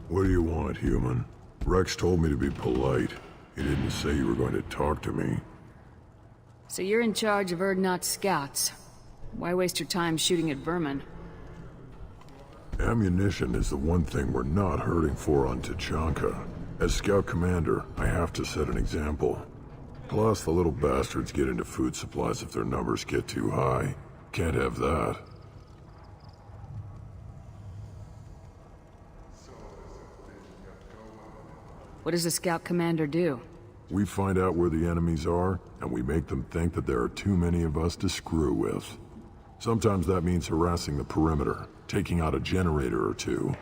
What do you want, human? Rex told me to be polite. He didn't say you were going to talk to me. So you're in charge of Urdnot's scouts. Why waste your time shooting at vermin? Ammunition is the one thing we're not hurting for on Tachanka. As scout commander, I have to set an example. Plus, the little bastards get into food supplies if their numbers get too high. Can't have that. What does the scout commander do? We find out where the enemies are, and we make them think that there are too many of us to screw with. Sometimes that means harassing the perimeter, taking out a generator or two.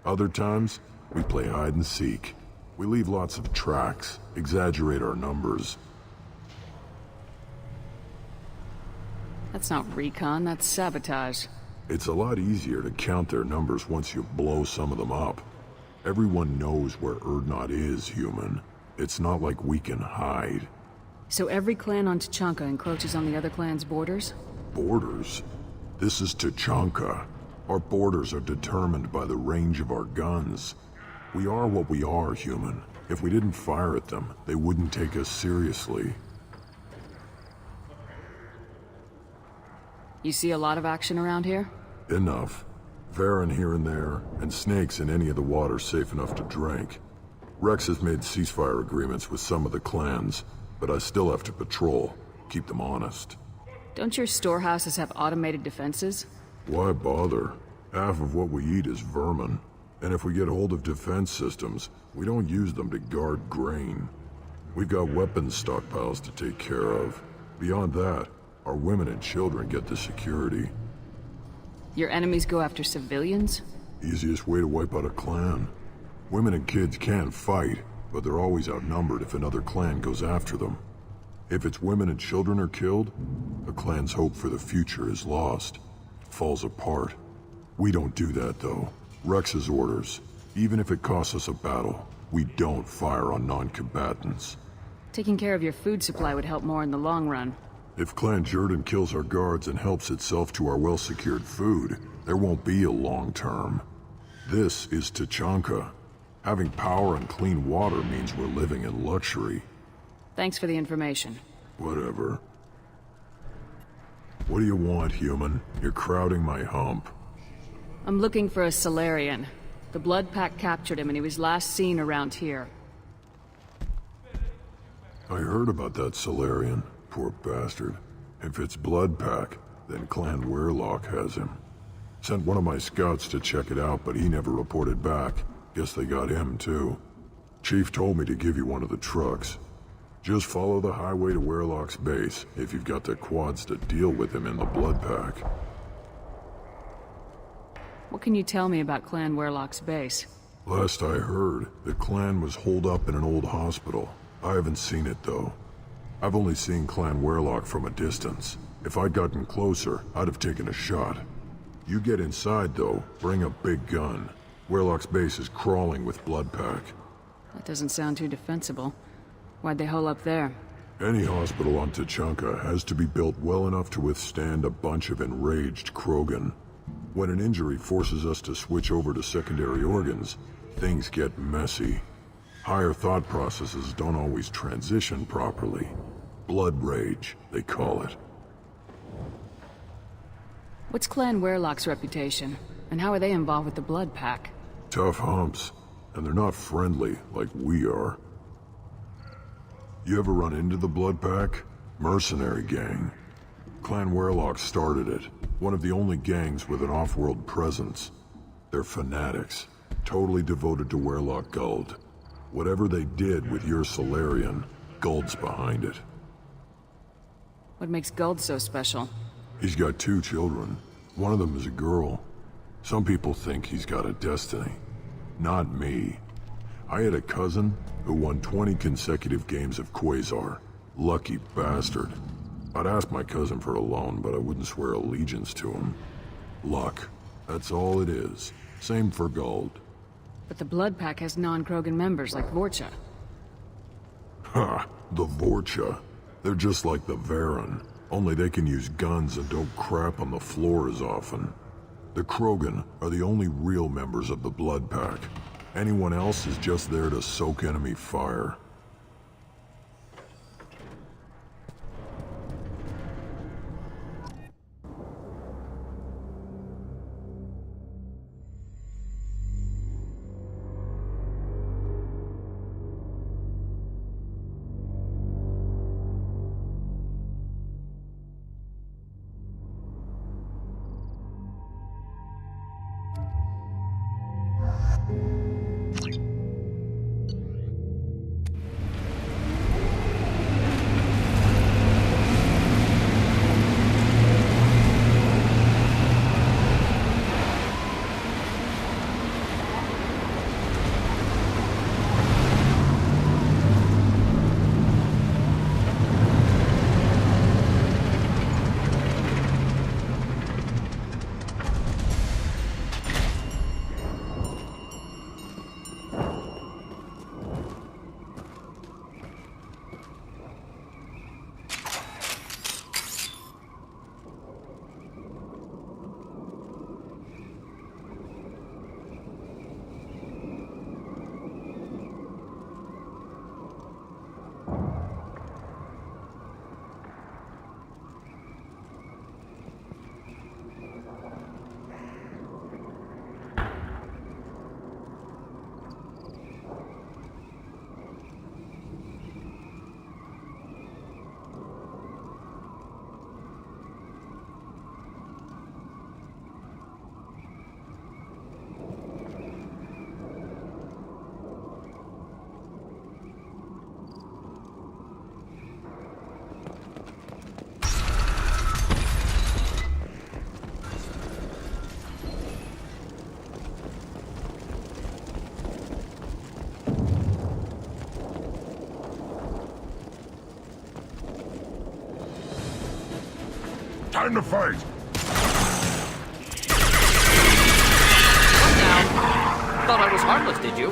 Other times, we play hide and seek. We leave lots of tracks, exaggerate our numbers. That's not recon, that's sabotage. It's a lot easier to count their numbers once you blow some of them up. Everyone knows where Urdnot is, human. It's not like we can hide. So every clan on Tachanka encroaches on the other clan's borders? Borders? This is Tachanka. Our borders are determined by the range of our guns. We are what we are, human. If we didn't fire at them, they wouldn't take us seriously. You see a lot of action around here? Enough. Varen here and there, and snakes in any of the water safe enough to drink. Rex has made ceasefire agreements with some of the clans, but I still have to patrol, keep them honest. Don't your storehouses have automated defenses? Why bother? Half of what we eat is vermin. And if we get hold of defense systems, we don't use them to guard grain. We've got weapons stockpiles to take care of. Beyond that, our women and children get the security. Your enemies go after civilians? Easiest way to wipe out a clan. Women and kids can fight, but they're always outnumbered if another clan goes after them. If its women and children are killed, a clan's hope for the future is lost. Falls apart. We don't do that, though. Rex's orders. Even if it costs us a battle, we don't fire on non-combatants. Taking care of your food supply would help more in the long run. If Clan Jordan kills our guards and helps itself to our well-secured food, there won't be a long term. This is Tachanka. Having power and clean water means we're living in luxury. Thanks for the information. Whatever. What do you want, human? You're crowding my hump. I'm looking for a Solarian. The Blood Pack captured him and he was last seen around here. I heard about that Solarian. Poor bastard. If it's Blood Pack, then Clan Weirlock has him. Sent one of my scouts to check it out, but he never reported back. Guess they got him, too. Chief told me to give you one of the trucks. Just follow the highway to Weirlock's base, if you've got the quads to deal with him in the Blood Pack. What can you tell me about Clan Weirlock's base? Last I heard, the clan was holed up in an old hospital. I haven't seen it, though. I've only seen Clan Weirlock from a distance. If I'd gotten closer, I'd have taken a shot. You get inside, though, bring a big gun. Weirlock's base is crawling with Blood Pack. That doesn't sound too defensible. Why'd they hole up there? Any hospital on Tachanka has to be built well enough to withstand a bunch of enraged Krogan. When an injury forces us to switch over to secondary organs, things get messy. Higher thought processes don't always transition properly. Blood rage, they call it. What's Clan Weirlock's reputation? And how are they involved with the Blood Pack? Tough humps, and they're not friendly like we are. You ever run into the Blood Pack? Mercenary gang. Clan Weirlock started it. One of the only gangs with an off-world presence. They're fanatics, totally devoted to Weirlock Guld. Whatever they did with your Solarian, Guld's behind it. What makes Guld so special? He's got 2 children. One of them is a girl. Some people think he's got a destiny. Not me. I had a cousin who won 20 consecutive games of Quasar. Lucky bastard. I'd ask my cousin for a loan, but I wouldn't swear allegiance to him. Luck. That's all it is. Same for Guld. But the Blood Pack has non-Krogan members like Vorcha. Ha! The Vorcha. They're just like the Varen. Only they can use guns and don't crap on the floor as often. The Krogan are the only real members of the Blood Pack. Anyone else is just there to soak enemy fire. Time to fight! Come down. Thought I was harmless, did you?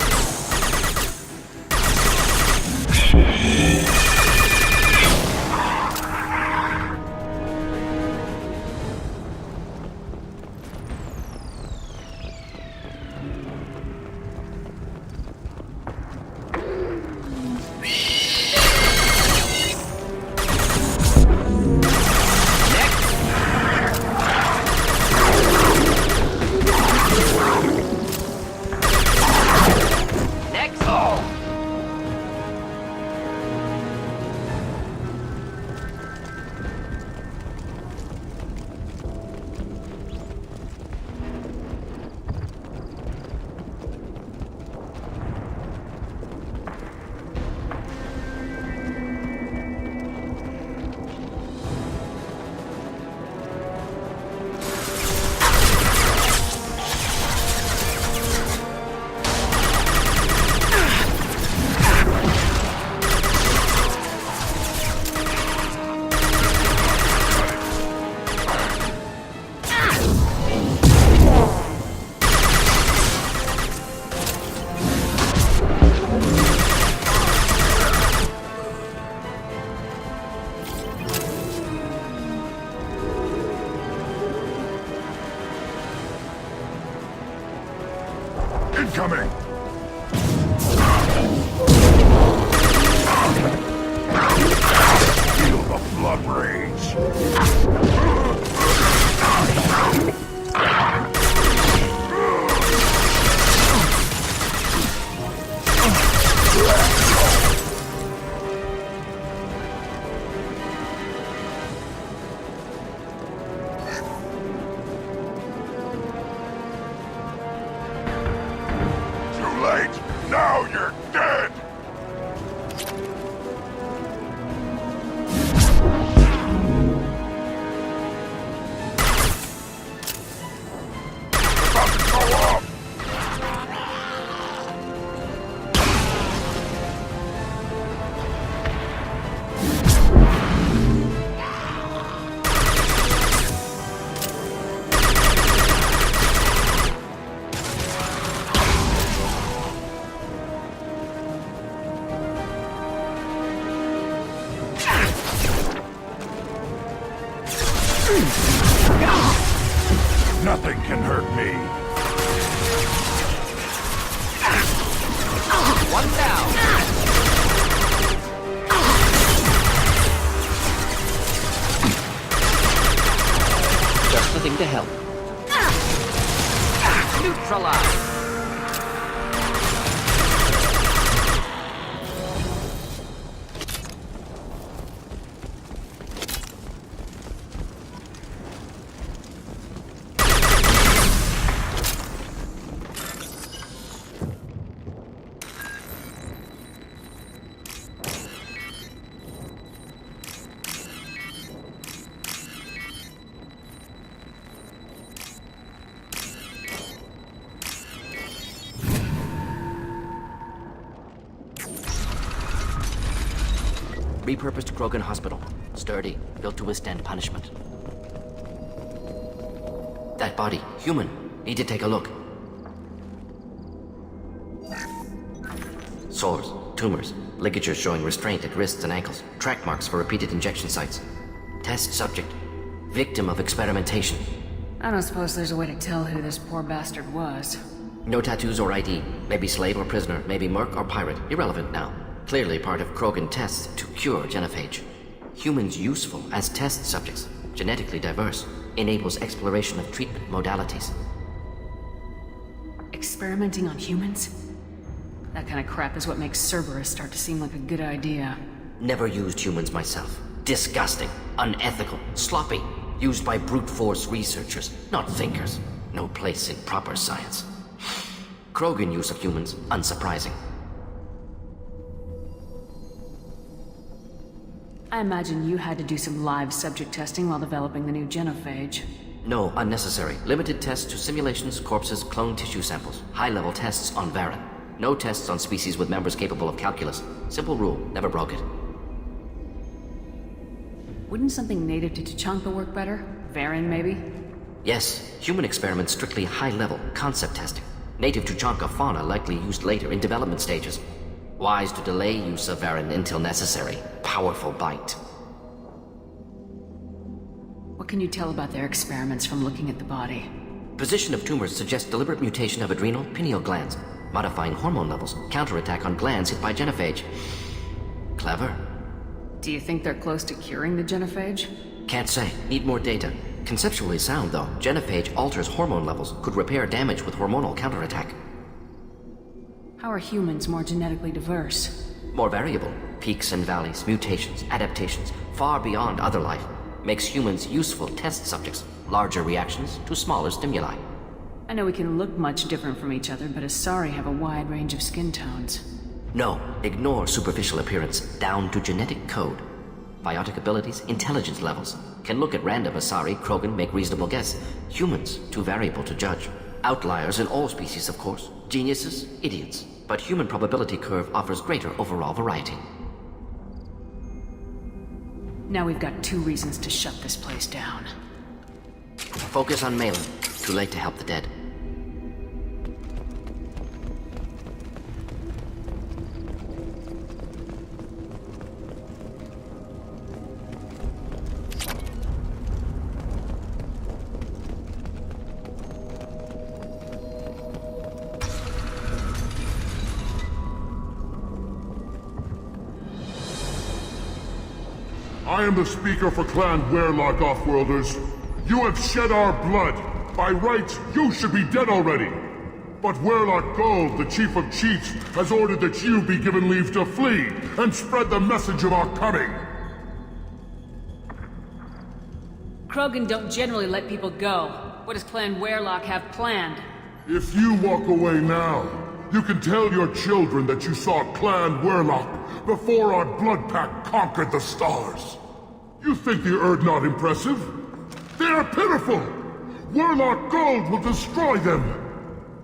Incoming! Feel the blood rage! Now you're dead! About to go up! Nothing can hurt me. neutralized. Repurposed Krogan Hospital. Sturdy, built to withstand punishment. That body, human. Need to take a look. Sores, tumors, ligatures showing restraint at wrists and ankles, track marks for repeated injection sites. Test subject, victim of experimentation. I don't suppose there's a way to tell who this poor bastard was. No tattoos or ID. Maybe slave or prisoner, maybe merc or pirate. Irrelevant now. Clearly part of Krogan tests to cure genophage. Humans useful as test subjects, genetically diverse, enables exploration of treatment modalities. Experimenting on humans? That kind of crap is what makes Cerberus start to seem like a good idea. Never used humans myself. Disgusting, unethical, sloppy. Used by brute force researchers, not thinkers. No place in proper science. Krogan use of humans, unsurprising. I imagine you had to do some live subject testing while developing the new genophage. No, unnecessary. Limited tests to simulations, corpses, cloned tissue samples. High-level tests on Varan. No tests on species with members capable of calculus. Simple rule, never broke it. Wouldn't something native to Tuchanka work better? Varan, maybe? Yes, human experiments strictly high-level, concept testing. Native Tuchanka fauna likely used later in development stages. Wise to delay use of Varan until necessary. Powerful bite. What can you tell about their experiments from looking at the body? Position of tumors suggests deliberate mutation of adrenal, pineal glands, modifying hormone levels, counterattack on glands hit by genophage. Clever. Do you think they're close to curing the genophage? Can't say. Need more data. Conceptually sound, though. Genophage alters hormone levels, could repair damage with hormonal counterattack. How are humans more genetically diverse? More variable. Peaks and valleys, mutations, adaptations, far beyond other life. Makes humans useful test subjects. Larger reactions to smaller stimuli. I know we can look much different from each other, but Asari have a wide range of skin tones. No, ignore superficial appearance, down to genetic code. Biotic abilities, intelligence levels. Can look at random Asari, Krogan, make reasonable guess. Humans, too variable to judge. Outliers in all species, of course. Geniuses, idiots. But human probability curve offers greater overall variety. Now we've got 2 reasons to shut this place down. Focus on Malin. Too late to help the dead. I am the speaker for Clan Werlock, Offworlders. You have shed our blood. By rights, you should be dead already. But Werlock Gold, the Chief of Chiefs, has ordered that you be given leave to flee and spread the message of our coming. Krogan don't generally let people go. What does Clan Werlock have planned? If you walk away now, you can tell your children that you saw Clan Werlock before our blood pact conquered the stars. You think the Erd not impressive? They are pitiful! Werlock Gold will destroy them!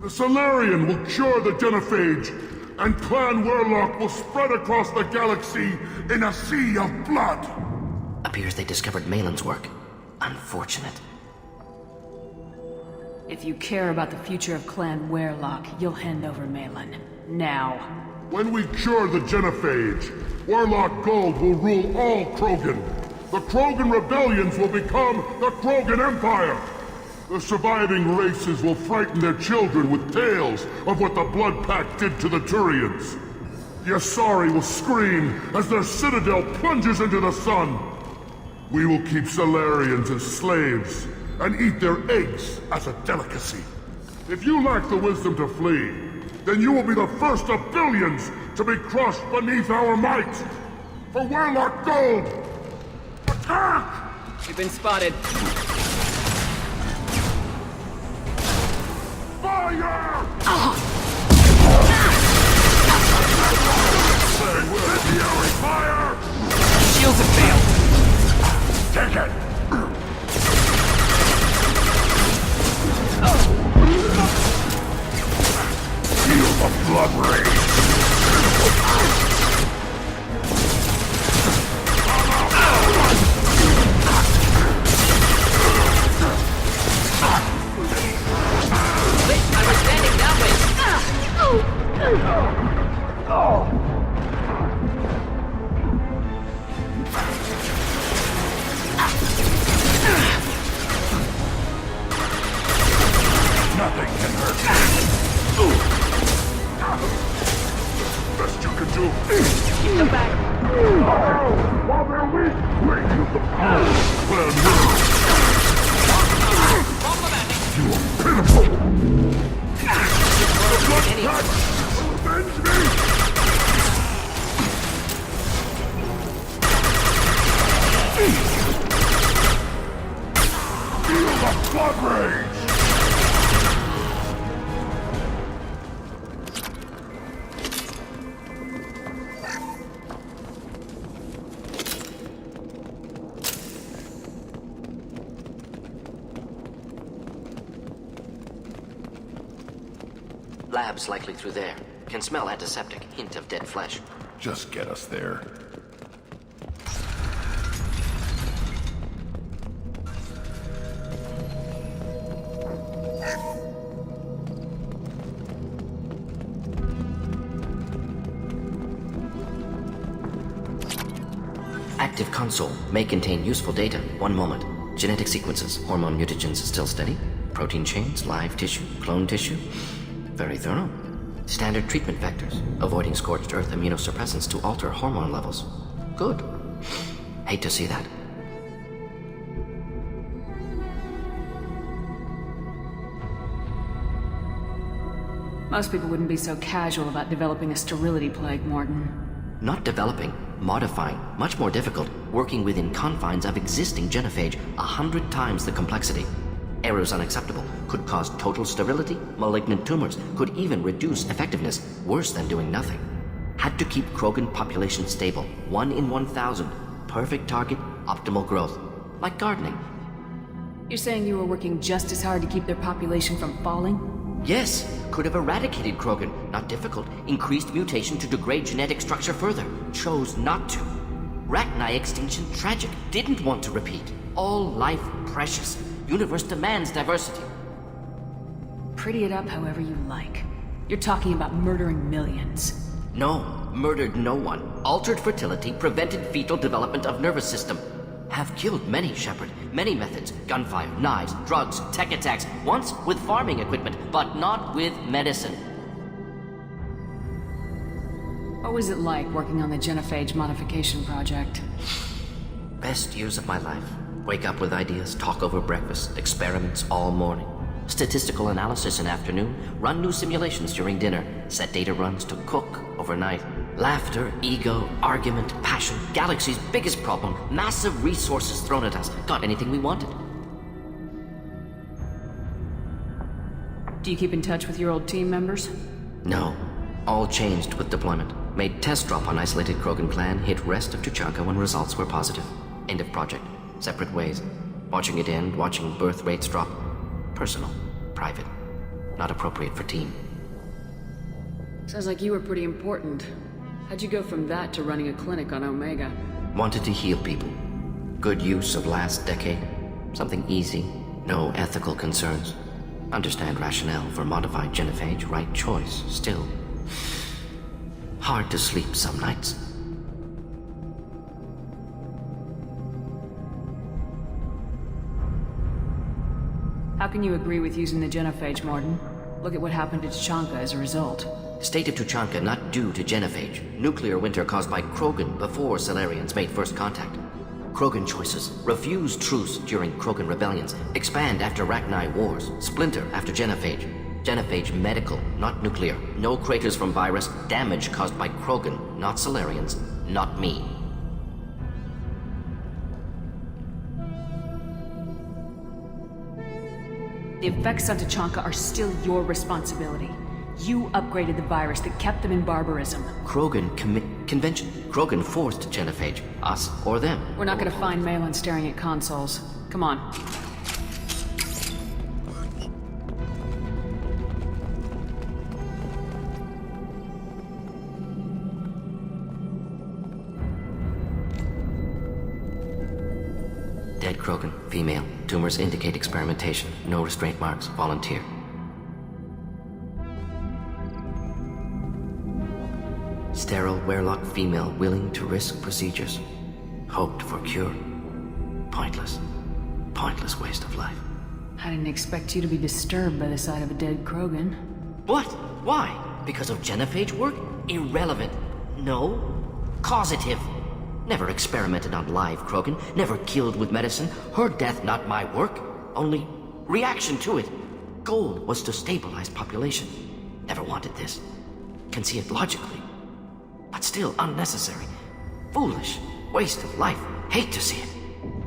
The Solarian will cure the genophage, and Clan Werlock will spread across the galaxy in a sea of blood! Appears they discovered Malin's work. Unfortunate. If you care about the future of Clan Werlock, you'll hand over Malin. Now. When we cure the genophage, Werlock Gold will rule all Krogan. The Krogan rebellions will become the Krogan Empire. The surviving races will frighten their children with tales of what the Blood Pact did to the Turians. The Asari will scream as their citadel plunges into the sun. We will keep Solarians as slaves and eat their eggs as a delicacy. If you lack the wisdom to flee, then you will be the first of billions to be crushed beneath our might! For Warlock Gold! Attack! We've been spotted. Fire! Incendiary fire! Shields have failed. Take it! Feel the blood rage! Wait, I was standing that way. Nothing can hurt you. Best you can do. Keep them back. While they're weak, we use the power. Plan well. Problematic. You are pitiful. The blood Any- pact will avenge me. Feel the blood rage. Labs likely through there. Can smell antiseptic, hint of dead flesh. Just get us there. Active console may contain useful data. One moment. Genetic sequences, hormone mutagens still steady. Protein chains, live tissue, clone tissue. Very thorough. Standard treatment vectors, avoiding scorched earth immunosuppressants to alter hormone levels. Good. Hate to see that. Most people wouldn't be so casual about developing a sterility plague, Morton. Not developing, modifying, much more difficult, working within confines of existing genophage, 100 times the complexity. Errors unacceptable, could cause total sterility, malignant tumors, could even reduce effectiveness, worse than doing nothing. Had to keep Krogan population stable, 1 in 1,000. Perfect target, optimal growth. Like gardening. You're saying you were working just as hard to keep their population from falling? Yes, could have eradicated Krogan. Not difficult. Increased mutation to degrade genetic structure further. Chose not to. Rachni extinction tragic. Didn't want to repeat. All life precious. Universe demands diversity. Pretty it up however you like. You're talking about murdering millions. No, murdered no one. Altered fertility, prevented fetal development of nervous system. Have killed many, Shepard. Many methods. Gunfire, knives, drugs, tech attacks. Once with farming equipment, but not with medicine. What was it like working on the genophage modification project? Best years of my life. Wake up with ideas, talk over breakfast, experiments all morning. Statistical analysis in afternoon, run new simulations during dinner, set data runs to cook overnight. Laughter, ego, argument, passion, galaxy's biggest problem, massive resources thrown at us. Got anything we wanted. Do you keep in touch with your old team members? No. All changed with deployment. Made test drop on isolated Krogan clan, hit rest of Tuchanka when results were positive. End of project. Separate ways. Watching it end, watching birth rates drop. Personal. Private. Not appropriate for team. Sounds like you were pretty important. How'd you go from that to running a clinic on Omega? Wanted to heal people. Good use of last decade. Something easy. No ethical concerns. Understand rationale for modified genophage, right choice. Still. Hard to sleep some nights. How can you agree with using the genophage, Morton? Look at what happened to Tuchanka as a result. State of Tuchanka not due to genophage. Nuclear winter caused by Krogan before Salarians made first contact. Krogan choices. Refuse truce during Krogan rebellions. Expand after Rachni wars. Splinter after genophage. Genophage medical, not nuclear. No craters from virus. Damage caused by Krogan, not Solarians, not me. The effects on Tachanka are still your responsibility. You upgraded the virus that kept them in barbarism. Krogan convention. Krogan forced genophage. Us or them. We're not gonna find Malin staring at consoles. Come on. Dead Krogan, female. Tumors indicate experimentation. No restraint marks. Volunteer. Sterile, werelock female, willing to risk procedures. Hoped for cure. Pointless. Pointless waste of life. I didn't expect you to be disturbed by the sight of a dead Krogan. What? Why? Because of genophage work? Irrelevant. No. Causative. Never experimented on live Krogan. Never killed with medicine. Her death not my work. Only reaction to it. Goal was to stabilize population. Never wanted this. Can see it logically. But still unnecessary. Foolish. Waste of life. Hate to see it.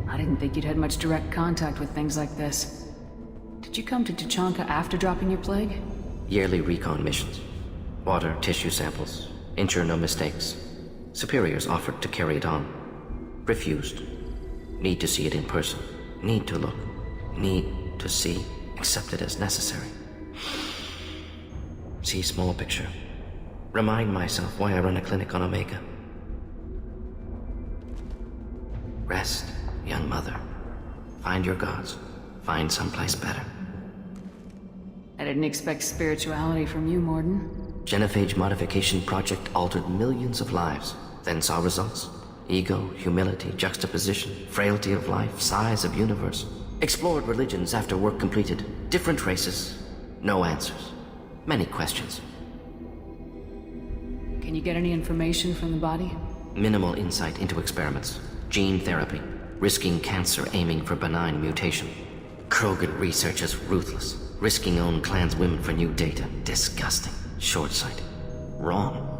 I didn't think you'd had much direct contact with things like this. Did you come to Tachanka after dropping your plague? Yearly recon missions. Water, tissue samples. Ensure no mistakes. Superiors offered to carry it on. Refused. Need to see it in person. Need to look. Need to see. Accept it as necessary. See small picture. Remind myself why I run a clinic on Omega. Rest, young mother. Find your gods. Find someplace better. I didn't expect spirituality from you, Morden. Genophage modification project altered millions of lives. Then saw results. Ego, humility, juxtaposition, frailty of life, size of universe. Explored religions after work completed. Different races. No answers. Many questions. Can you get any information from the body? Minimal insight into experiments. Gene therapy. Risking cancer aiming for benign mutation. Krogan research is ruthless. Risking own clan's women for new data. Disgusting. Short-sighted. Wrong.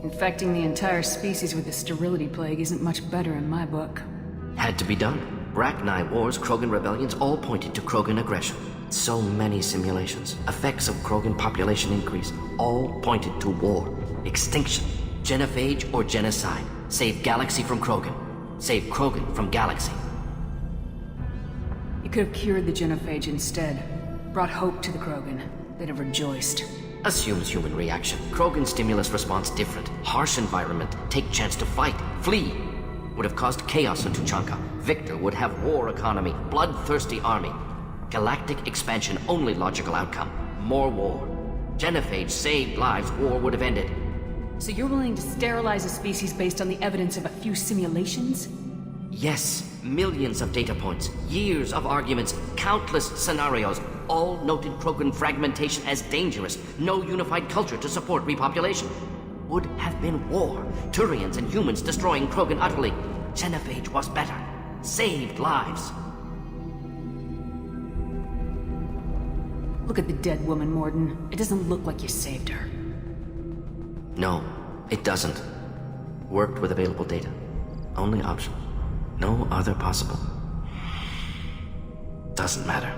Infecting the entire species with the sterility plague isn't much better in my book. Had to be done. Bracknai wars, Krogan rebellions, all pointed to Krogan aggression. So many simulations. Effects of Krogan population increase. All pointed to war. Extinction. Genophage or genocide. Save galaxy from Krogan. Save Krogan from galaxy. You could have cured the genophage instead. Brought hope to the Krogan. They'd have rejoiced. Assumes human reaction. Krogan stimulus response different. Harsh environment. Take chance to fight. Flee. Would have caused chaos in Tachanka. Victor would have war economy. Bloodthirsty army. Galactic expansion only logical outcome. More war. Genophage saved lives. War would have ended. So you're willing to sterilize a species based on the evidence of a few simulations? Yes. Millions of data points. Years of arguments. Countless scenarios. All noted Krogan fragmentation as dangerous. No unified culture to support repopulation. Would have been war. Turians and humans destroying Krogan utterly. Genophage was better. Saved lives. Look at the dead woman, Morden. It doesn't look like you saved her. No, it doesn't. Worked with available data. Only option. No other possible. Doesn't matter.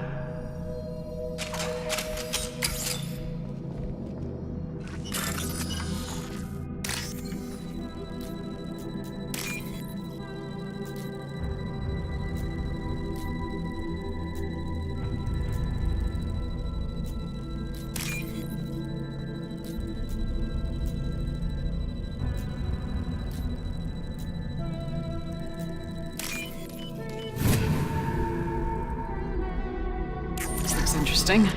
Interesting.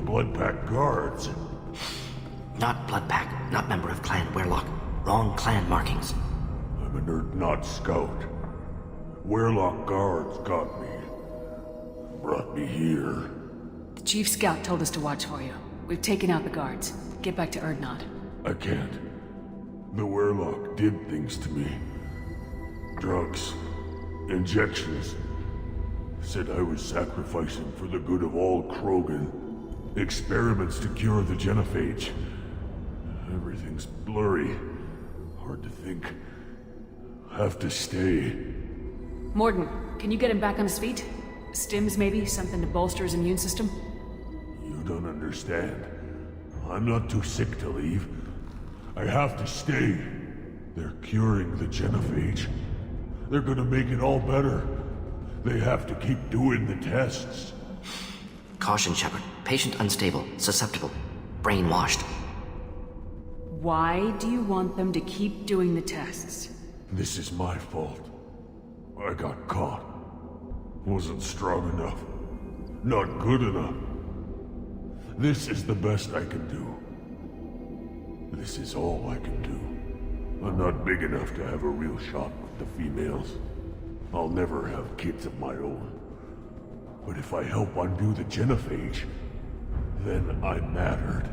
Blood Pack guards. Not Blood Pack, not member of Clan Werlock. Wrong clan markings. I'm an Urdnot scout. Werlock guards got me. Brought me here. The Chief Scout told us to watch for you. We've taken out the guards. Get back to Urdnot. I can't. The Werlock did things to me. Drugs. Injections. Said I was sacrificing for the good of all Krogan. Experiments to cure the genophage. Everything's blurry. Hard to think. Have to stay. Morden, can you get him back on his feet? Stims maybe? Something to bolster his immune system? You don't understand. I'm not too sick to leave. I have to stay. They're curing the genophage. They're gonna make it all better. They have to keep doing the tests. Caution, Shepard. Patient unstable, susceptible, brainwashed. Why do you want them to keep doing the tests? This is my fault. I got caught. Wasn't strong enough. Not good enough. This is the best I can do. This is all I can do. I'm not big enough to have a real shot with the females. I'll never have kids of my own. But if I help undo the genophage, then I mattered.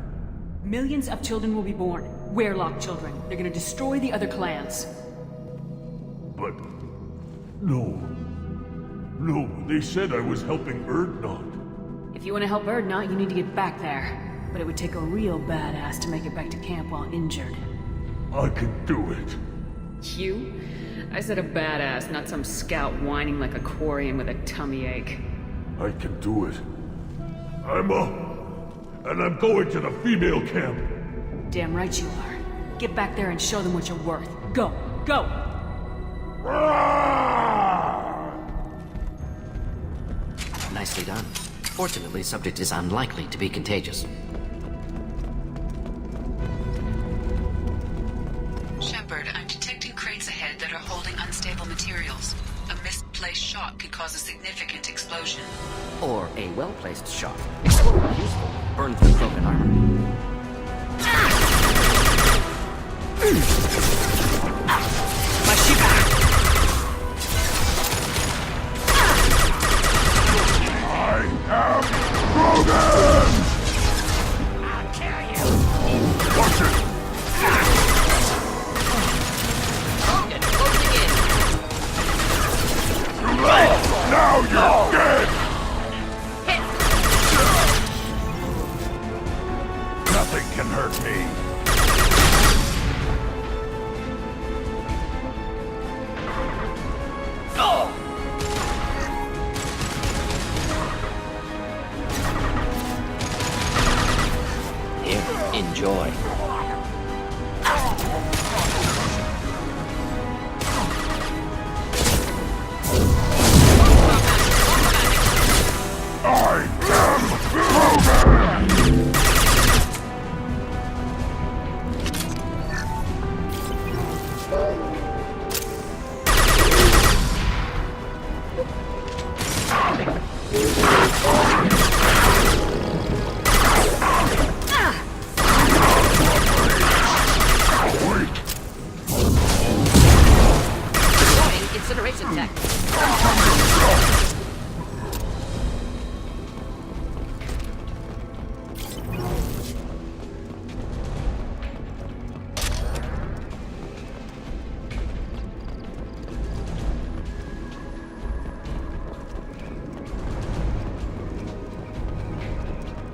Millions of children will be born. Werlock children. They're gonna destroy the other clans. But... No. No, they said I was helping Urdnot. If you want to help Urdnot, you need to get back there. But it would take a real badass to make it back to camp while injured. I can do it. You? I said a badass, not some scout whining like a Quarian with a tummy ache. I can do it. I'm up. And I'm going to the female camp. Damn right you are. Get back there and show them what you're worth. Go! Go! Nicely done. Fortunately, subject is unlikely to be contagious. Shepard, I'm detecting crates ahead that are holding unstable materials. A misplaced shot could cause a significant explosion. Or a well-placed shot. Useful. Burn through Krogan armor. Now you're dead! Nothing can hurt me. Here, enjoy. Incineration tech.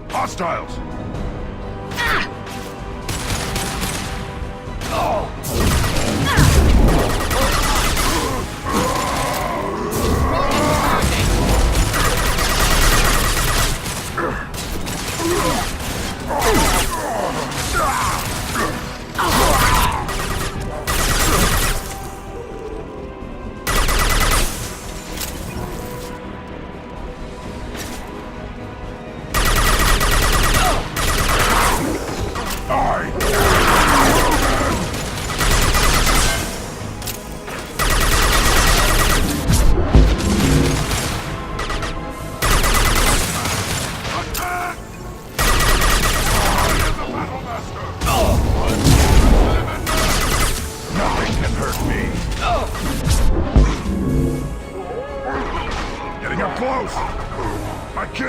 Hostiles!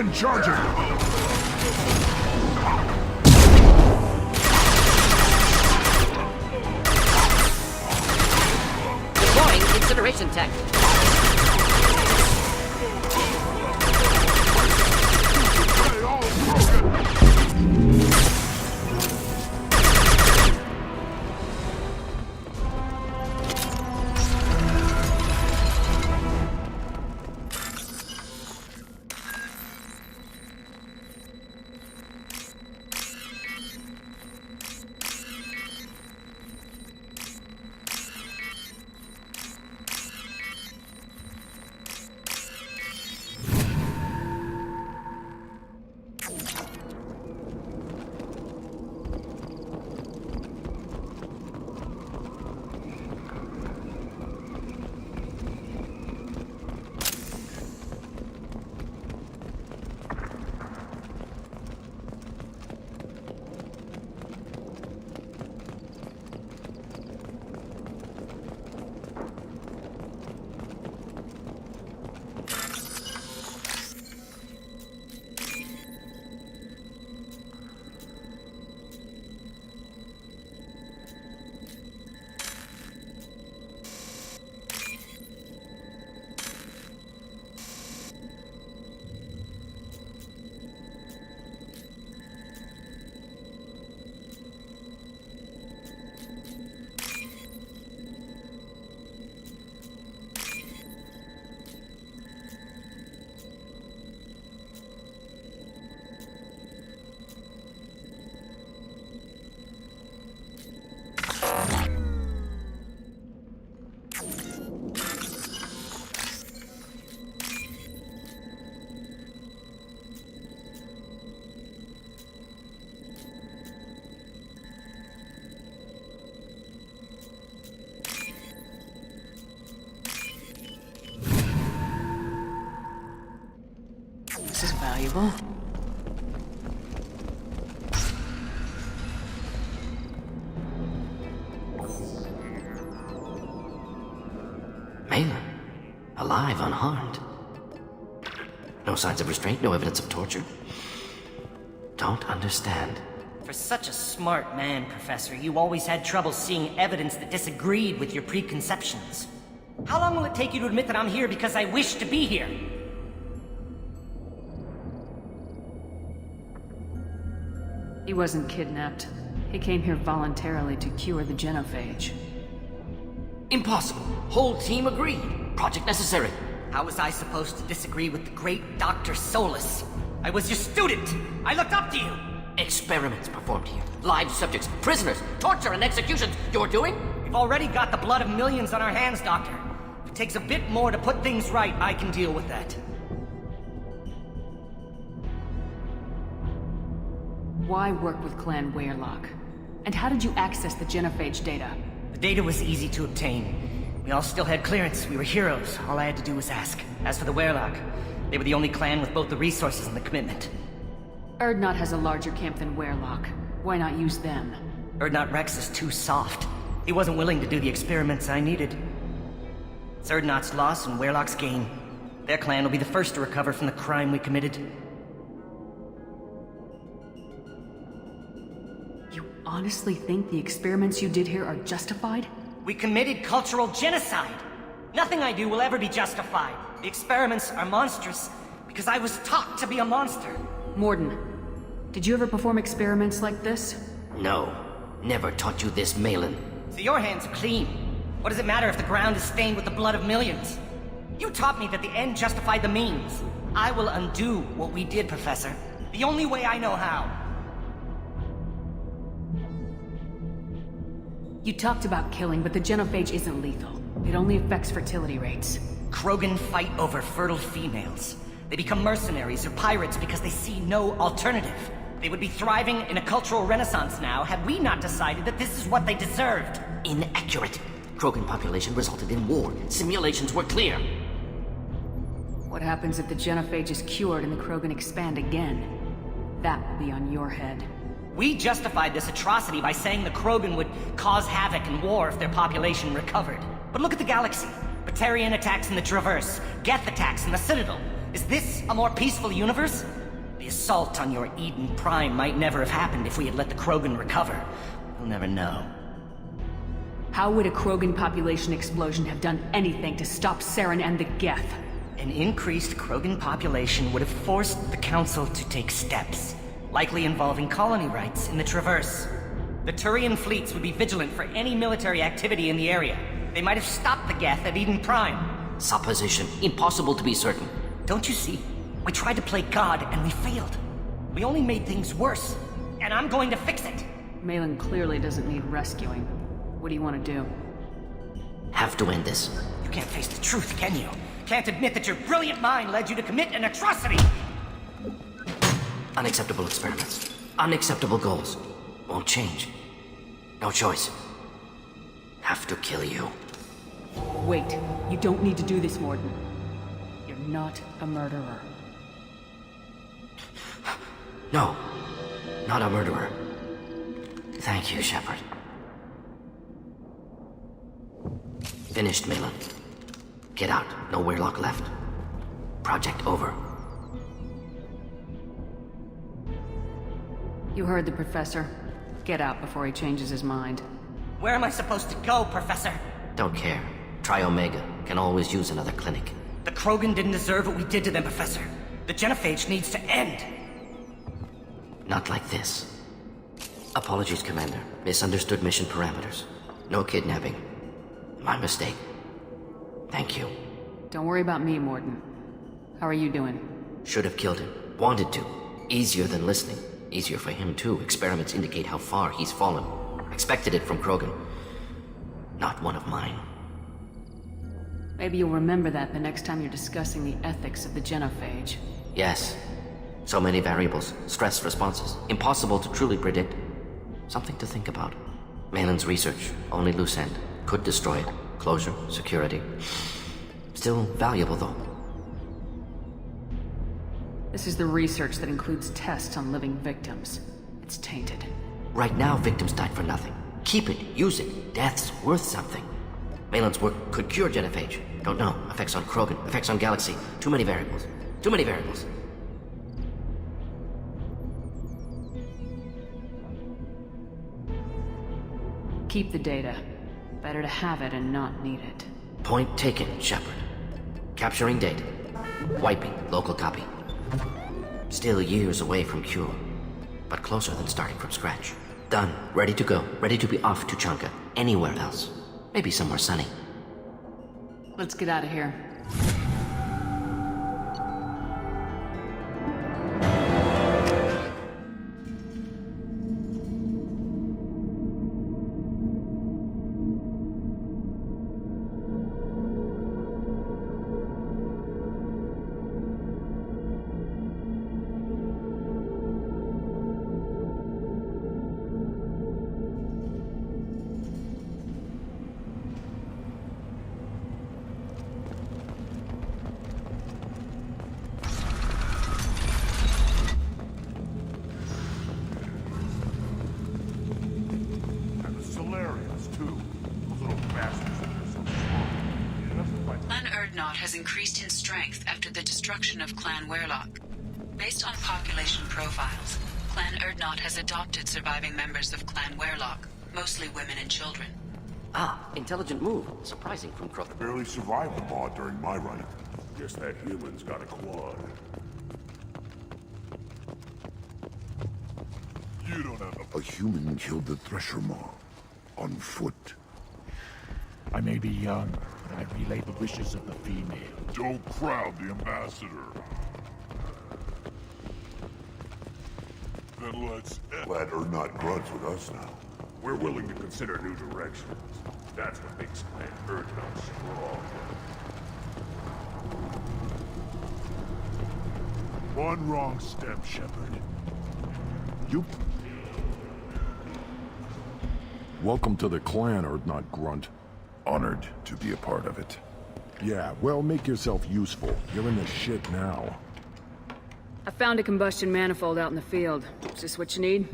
Begin charging! Deploying incineration tech. They all broken! This is valuable. Malin, alive, unharmed. No signs of restraint, no evidence of torture. Don't understand. For such a smart man, Professor, you always had trouble seeing evidence that disagreed with your preconceptions. How long will it take you to admit that I'm here because I wish to be here? He wasn't kidnapped. He came here voluntarily to cure the genophage. Impossible. Whole team agreed. Project necessary. How was I supposed to disagree with the great Dr. Solus? I was your student! I looked up to you! Experiments performed here. Live subjects, prisoners, torture and executions. You're doing? We've already got the blood of millions on our hands, Doctor. If it takes a bit more to put things right, I can deal with that. Why work with Clan Weyrloc? And how did you access the genophage data? The data was easy to obtain. We all still had clearance. We were heroes. All I had to do was ask. As for the Weyrloc, they were the only clan with both the resources and the commitment. Urdnot has a larger camp than Weyrloc. Why not use them? Urdnot Rex is too soft. He wasn't willing to do the experiments I needed. It's Urdnot's loss and Weyrloc's gain. Their clan will be the first to recover from the crime we committed. You honestly think the experiments you did here are justified? We committed cultural genocide! Nothing I do will ever be justified. The experiments are monstrous because I was taught to be a monster. Morden, did you ever perform experiments like this? No. Never taught you this, Malin. So your hands are clean. What does it matter if the ground is stained with the blood of millions? You taught me that the end justified the means. I will undo what we did, Professor. The only way I know how. You talked about killing, but the genophage isn't lethal. It only affects fertility rates. Krogan fight over fertile females. They become mercenaries or pirates because they see no alternative. They would be thriving in a cultural renaissance now had we not decided that this is what they deserved. Inaccurate. Krogan population resulted in war. Simulations were clear. What happens if the genophage is cured and the Krogan expand again? That will be on your head. We justified this atrocity by saying the Krogan would cause havoc and war if their population recovered. But look at the galaxy. Batarian attacks in the Traverse, Geth attacks in the Citadel. Is this a more peaceful universe? The assault on your Eden Prime might never have happened if we had let the Krogan recover. We'll never know. How would a Krogan population explosion have done anything to stop Saren and the Geth? An increased Krogan population would have forced the Council to take steps, likely involving colony rights in the Traverse. The Turian fleets would be vigilant for any military activity in the area. They might have stopped the Geth at Eden Prime. Supposition. Impossible to be certain. Don't you see? We tried to play God and we failed. We only made things worse. And I'm going to fix it. Malin clearly doesn't need rescuing. What do you want to do? Have to end this. You can't face the truth, can you? Can't admit that your brilliant mind led you to commit an atrocity! Unacceptable experiments. Unacceptable goals. Won't change. No choice. Have to kill you. Wait. You don't need to do this, Morden. You're not a murderer. No. Not a murderer. Thank you, Shepard. Finished, Malin. Get out. No Weirlock left. Project over. You heard the professor. Get out before he changes his mind. Where am I supposed to go, Professor? Don't care. Try Omega. Can always use another clinic. The Krogan didn't deserve what we did to them, Professor. The genophage needs to end. Not like this. Apologies, Commander. Misunderstood mission parameters. No kidnapping. My mistake. Thank you. Don't worry about me, Morden. How are you doing? Should have killed him. Wanted to. Easier than listening. Easier for him, too. Experiments indicate how far he's fallen. Expected it from Krogan. Not one of mine. Maybe you'll remember that the next time you're discussing the ethics of the genophage. Yes. So many variables. Stress responses. Impossible to truly predict. Something to think about. Malin's research. Only loose end. Could destroy it. Closure. Security. Still valuable, though. This is the research that includes tests on living victims. It's tainted. Right now, victims died for nothing. Keep it. Use it. Death's worth something. Malin's work could cure genophage. Don't know. Effects on Krogan. Effects on Galaxy. Too many variables. Too many variables. Keep the data. Better to have it and not need it. Point taken, Shepard. Capturing data. Wiping local copy. Still years away from cure, but closer than starting from scratch. Done. Ready to go. Ready to be off to Chanka. Anywhere else. Maybe somewhere sunny. Let's get out of here. Has increased in strength after the destruction of Clan Weirlock. Based on population profiles, Clan Erdnot has adopted surviving members of Clan Weirlock, mostly women and children. Ah, intelligent move. Surprising from Krogan. Barely survived the mod during my run. Guess that human's got a quad. You don't have A human killed the Thresher Maw. On foot. I may be young, but I relay the wishes of the female. Don't crowd the ambassador. Then let's end. Glad Erdnot grudge with us now. We're willing to consider new directions. That's what makes Clan Erdnot strong. One wrong step, Shepard. You... Welcome to the clan, Erdnot Grunt. Honored to be a part of it. Yeah, well, make yourself useful. You're in the shit now. I found a combustion manifold out in the field. Is this what you need?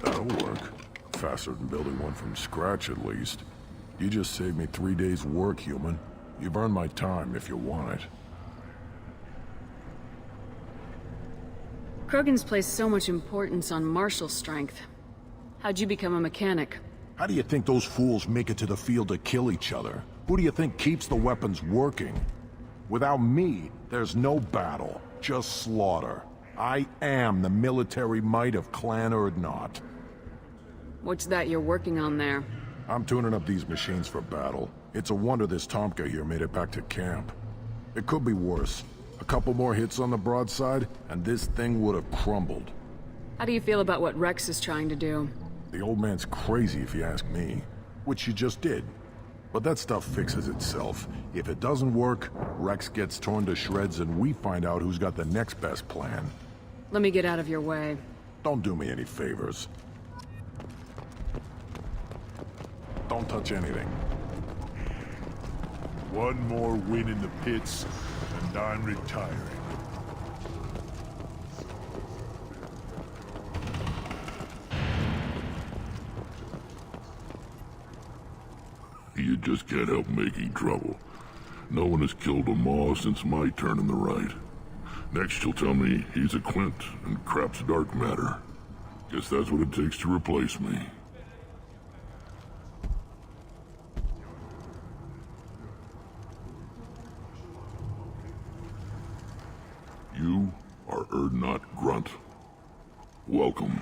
That'll work. Faster than building one from scratch, at least. You just saved me 3 days' work, human. You've earned my time if you want it. Krogan's placed so much importance on martial strength. How'd you become a mechanic? How do you think those fools make it to the field to kill each other? Who do you think keeps the weapons working? Without me, there's no battle, just slaughter. I am the military might of Clan Urdnot. What's that you're working on there? I'm tuning up these machines for battle. It's a wonder this Tomka here made it back to camp. It could be worse. A couple more hits on the broadside, and this thing would have crumbled. How do you feel about what Rex is trying to do? The old man's crazy if you ask me. Which you just did. But that stuff fixes itself. If it doesn't work, Rex gets torn to shreds and we find out who's got the next best plan. Let me get out of your way. Don't do me any favors. Don't touch anything. One more win in the pits, and I'm retiring. You just can't help making trouble. No one has killed a Maw since my turn in the right. Next you'll tell me he's a Quint and crap's dark matter. Guess that's what it takes to replace me. You are Urdnot Grunt. Welcome.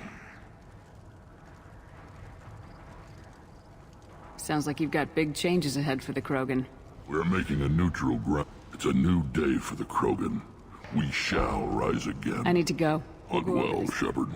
Sounds like you've got big changes ahead for the Krogan. We're making a neutral ground. It's a new day for the Krogan. We shall rise again. I need to go. Hunt well, Shepard.